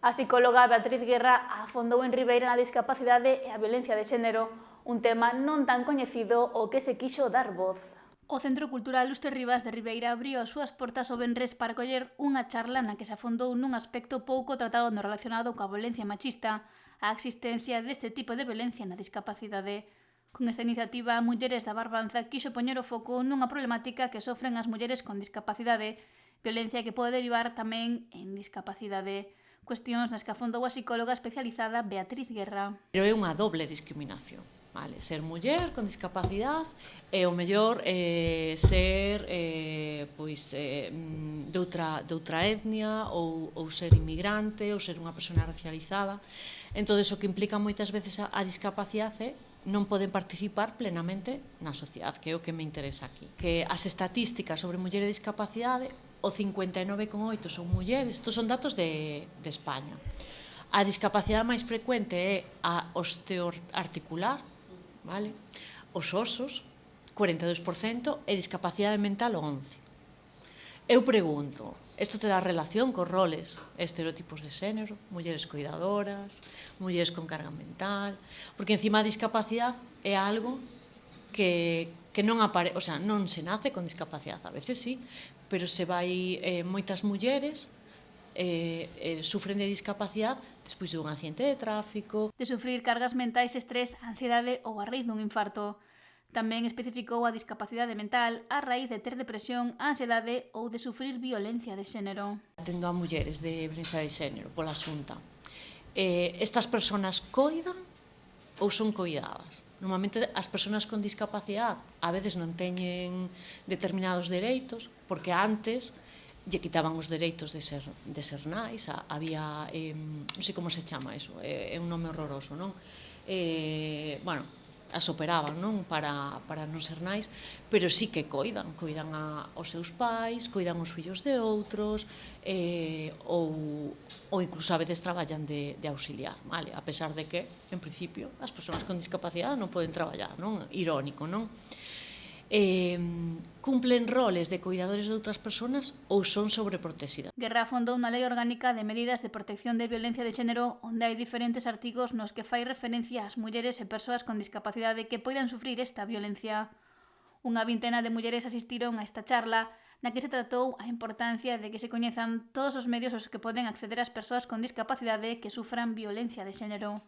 A psicóloga Beatriz Guerra afondou en Ribeira na discapacidade e a violencia de xénero, un tema non tan coñecido ao que se quixo dar voz. O Centro Cultural Luste Rivas de Ribeira abriu as súas portas o venres para coller unha charla na que se afondou nun aspecto pouco tratado no relacionado coa violencia machista, a existencia deste tipo de violencia na discapacidade. Con esta iniciativa, Mulleres da Barbanza quixo poñer o foco nunha problemática que sofren as mulleres con discapacidade, violencia que pode derivar tamén en discapacidade. Cuestións nas que afondou a psicóloga especializada Beatriz Guerra. Pero é unha doble discriminación. Vale, ser muller con discapacidade e o mellor ser de outra etnia ou ser inmigrante ou ser unha persona racializada. Entón, o que implica moitas veces a discapacidade non poden participar plenamente na sociedade, que é o que me interesa aquí. Que as estatísticas sobre muller e discapacidade, o 59,8 son mulleres, estos son datos de España. A discapacidade máis frecuente é a osteoarticular, vale? Os osos, 42%, e discapacidade mental, o 11%. Eu pregunto, isto te dá relación cos roles, estereotipos de xénero, mulleres cuidadoras, mulleres con carga mental, porque encima a discapacidade é algo que non aparece, o sea, non se nace con discapacidade, a veces sí, pero se vai moitas mulleres sufren de discapacidade despois dun accidente de tráfico, de sufrir cargas mentais, estrés, ansiedade ou a raíz dun infarto. Tamén especificou a discapacidade mental a raíz de ter depresión, ansiedade ou de sufrir violencia de xénero. Atendo a mulleres de violencia de xénero pola Xunta. Estas persoas coidan ou son coidadas? Normalmente as persoas con discapacidade a veces non teñen determinados dereitos, porque antes lle quitaban os dereitos de ser nais, había, non sei como se chama eso, é un nome horroroso, non? Bueno, as operaban, non? Para non ser nais, pero sí que coidan aos seus pais, coidan os fillos de outros, ou incluso a veces traballan de auxiliar, vale? A pesar de que, en principio, as persoas con discapacidade non poden traballar, non? Irónico, non? Cumplen roles de cuidadores de outras persoas ou son sobreprotegidas. Guerra afondou unha lei orgánica de medidas de protección de violencia de xénero onde hai diferentes artigos nos que fai referencia ás mulleres e persoas con discapacidade que poidan sufrir esta violencia. Unha vintena de mulleres asistiron a esta charla na que se tratou a importancia de que se coñezan todos os medios aos que poden acceder as persoas con discapacidade que sufran violencia de xénero.